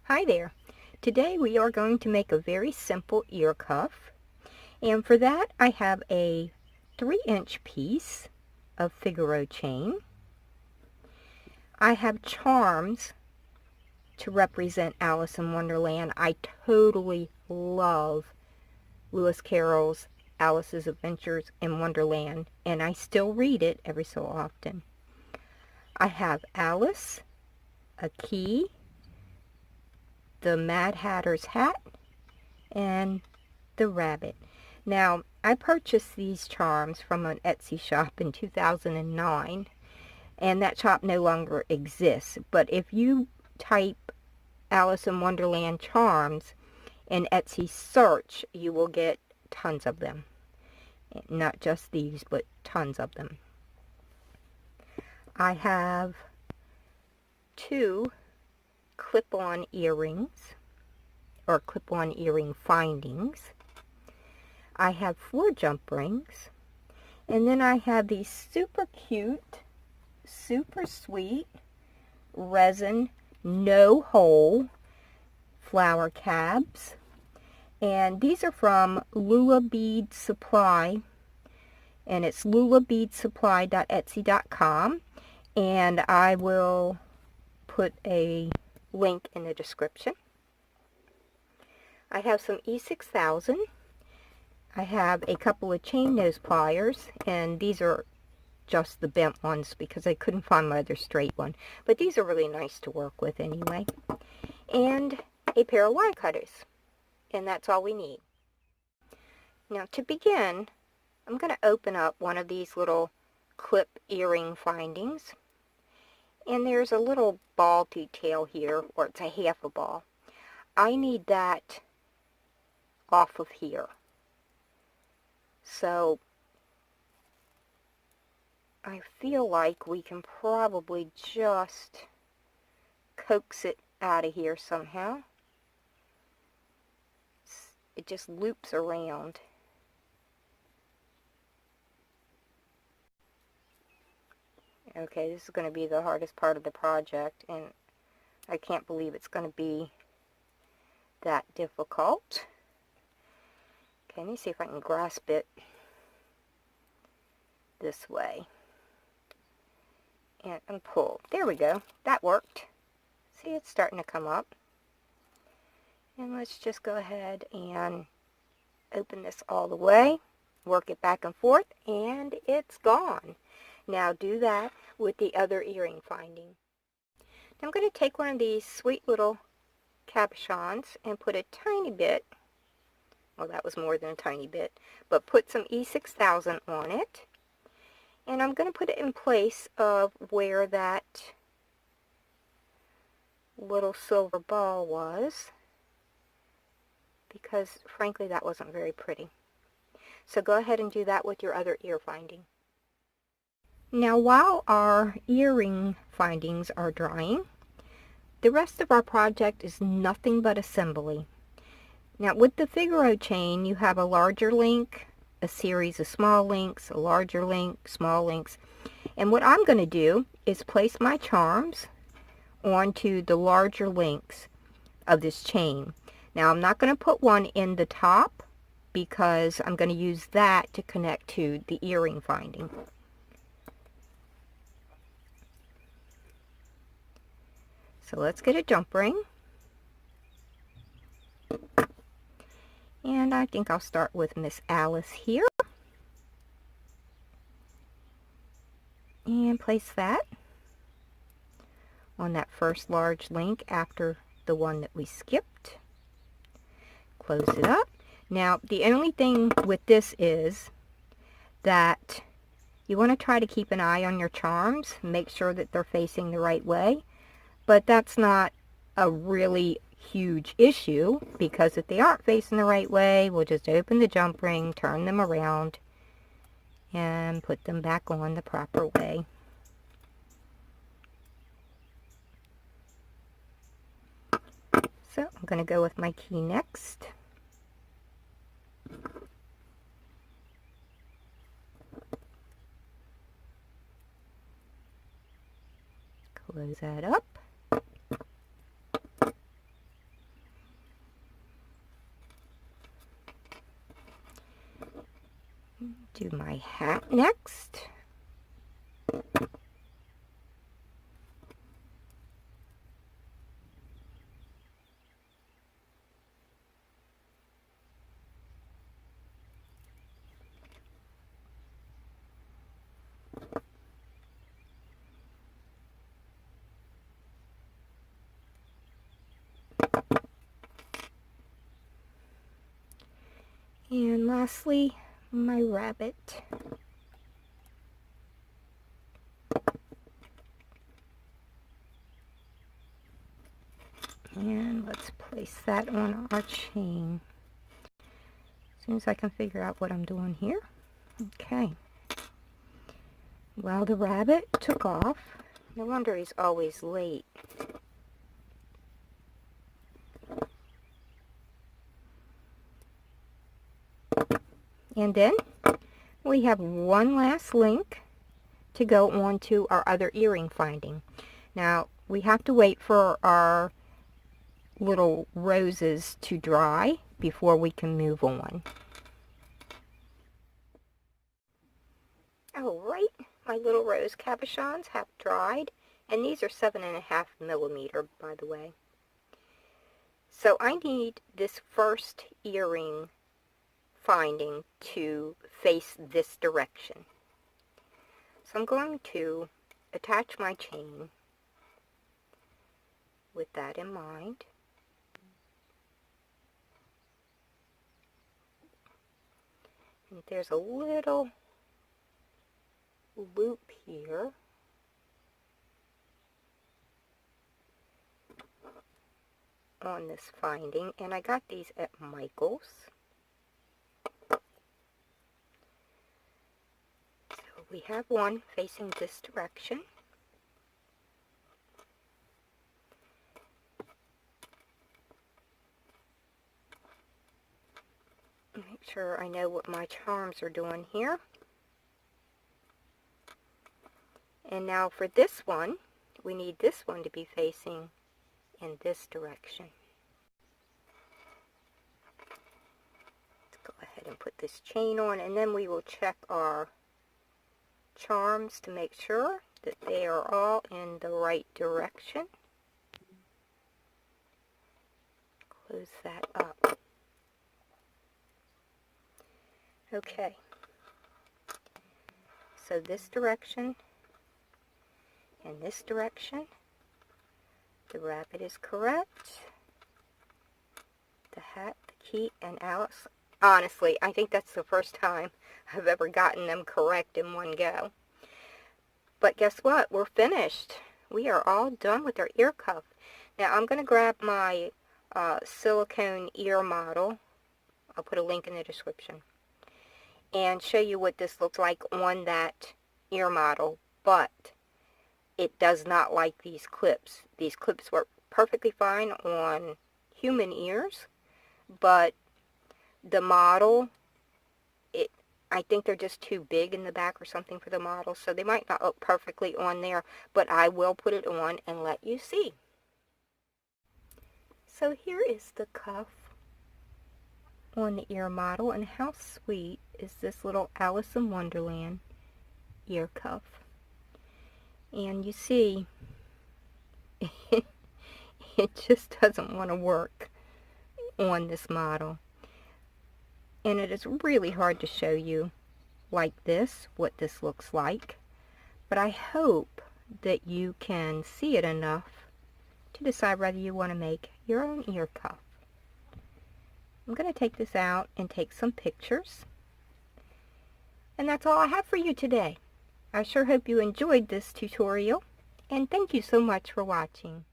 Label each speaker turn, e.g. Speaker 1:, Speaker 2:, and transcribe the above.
Speaker 1: Hi there. Today we are going to make a very simple ear cuff, and for that I have a 3-inch piece of Figaro chain. I have charms to represent Alice in Wonderland. I totally love Lewis Carroll's Alice's Adventures in Wonderland, and I still read it every so often. I have Alice, a key, the Mad Hatter's hat, and the rabbit. Now, I purchased these charms from an Etsy shop in 2009, and that shop no longer exists. But if you type Alice in Wonderland charms in Etsy search, you will get tons of them. Not just these, but tons of them. I have 2 clip-on earrings, or clip-on earring findings. I have 4 jump rings, and then I have these super cute, super sweet resin no hole flower cabs, and these are from Lula Bead Supply, and it's lulabeadsupply.etsy.com, and I will put a link in the description. I have some E6000. I have a couple of chain nose pliers, and these are just the bent ones because I couldn't find my other straight one. But these are really nice to work with anyway. And a pair of wire cutters. And that's all we need. Now to begin, I'm going to open up one of these little clip earring findings. And there's a little ball detail here, or it's a half a ball. I need that off of here. So I feel like we can probably just coax it out of here somehow. It just loops around. Okay, this is going to be the hardest part of the project, and I can't believe it's going to be that difficult. Okay, let me see if I can grasp it this way. And pull. There we go. That worked. See, it's starting to come up. And let's just go ahead and open this all the way. Work it back and forth, and it's gone. Now do that with the other earring finding. Now I'm going to take one of these sweet little cabochons and put a tiny bit, well, that was more than a tiny bit, but put some E6000 on it. And I'm going to put it in place of where that little silver ball was, because frankly that wasn't very pretty. So go ahead and do that with your other ear finding. Now while our earring findings are drying, the rest of our project is nothing but assembly. Now with the Figaro chain, you have a larger link, a series of small links, a larger link, small links. And what I'm going to do is place my charms onto the larger links of this chain. Now I'm not going to put one in the top because I'm going to use that to connect to the earring finding. So let's get a jump ring. And I think I'll start with Miss Alice here. And place that on that first large link after the one that we skipped. Close it up. Now, the only thing with this is that you want to try to keep an eye on your charms. Make sure that they're facing the right way. But that's not a really huge issue, because if they aren't facing the right way, we'll just open the jump ring, turn them around, and put them back on the proper way. So I'm going to go with my key next. Close that up. Do my hat next. And lastly, my rabbit. And let's place that on our chain. As soon as I can figure out what I'm doing here. Okay. Well, the rabbit took off. No wonder he's always late. And then we have one last link to go on to our other earring finding. Now, we have to wait for our little roses to dry before we can move on. Alright, my little rose cabochons have dried, and these are 7.5 millimeter, by the way. So I need this first earring finding to face this direction. So I'm going to attach my chain with that in mind. And there's a little loop here. On this finding, and I got these at Michael's. So we have one facing this direction. Make sure I know what my charms are doing here. And now for this one, we need this one to be facing in this direction. Let's go ahead and put this chain on, and then we will check our charms to make sure that they are all in the right direction. Close that up. Okay. So this direction and this direction. The rabbit is correct. The hat, the key, and Alice. Honestly, I think that's the first time I've ever gotten them correct in one go. But guess what? We're finished. We are all done with our ear cuff. Now I'm going to grab my silicone ear model. I'll put a link in the description. And show you what this looks like on that ear model. But it does not like these clips. These clips work perfectly fine on human ears, but the model, I think they're just too big in the back or something for the model, so they might not look perfectly on there, but I will put it on and let you see. So here is the cuff on the ear model, and how sweet is this little Alice in Wonderland ear cuff. And you see, it just doesn't want to work on this model. And it is really hard to show you like this, what this looks like. But I hope that you can see it enough to decide whether you want to make your own ear cuff. I'm going to take this out and take some pictures. And that's all I have for you today. I sure hope you enjoyed this tutorial, and thank you so much for watching.